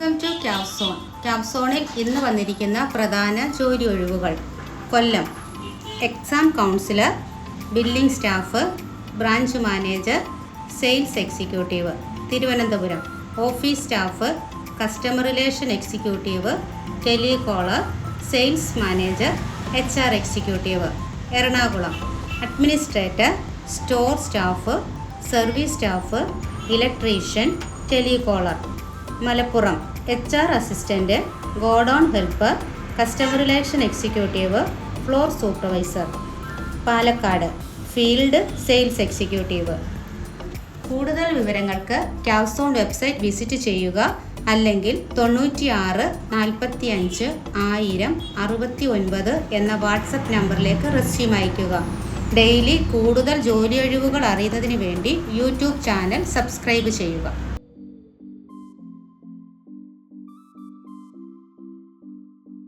Welcome to ക്യാപ്സോൺ. ക്യാപ്സോണിൽ ഇന്ന് വന്നിരിക്കുന്ന പ്രധാന ജോലി ഒഴിവുകൾ: Kollam exam counsellor, billing staff, branch manager, sales executive. Thiruvananthapuram office staff, customer relation executive, telecaller, sales manager, HR executive. Ernakulam administrator, store staff, service staff, electrician, telecaller. Malappuram HR assistant, godown helper, customer relation executive, floor supervisor. Palakkad field sales executive. കൂടുതൽ വിവരങ്ങൾക്ക് ക്യാപ്സോൺ website visit ചെയ്യുക, അല്ലെങ്കിൽ 96 45 1000 69 എന്ന WhatsApp നമ്പറിലേക്ക് resume അയയ്ക്കുക. Daily കൂടുതൽ ജോലി ഒഴിവുകൾ അറിയുന്നതിന് വേണ്ടി യൂട്യൂബ് ചാനൽ സബ്സ്ക്രൈബ് ചെയ്യുക.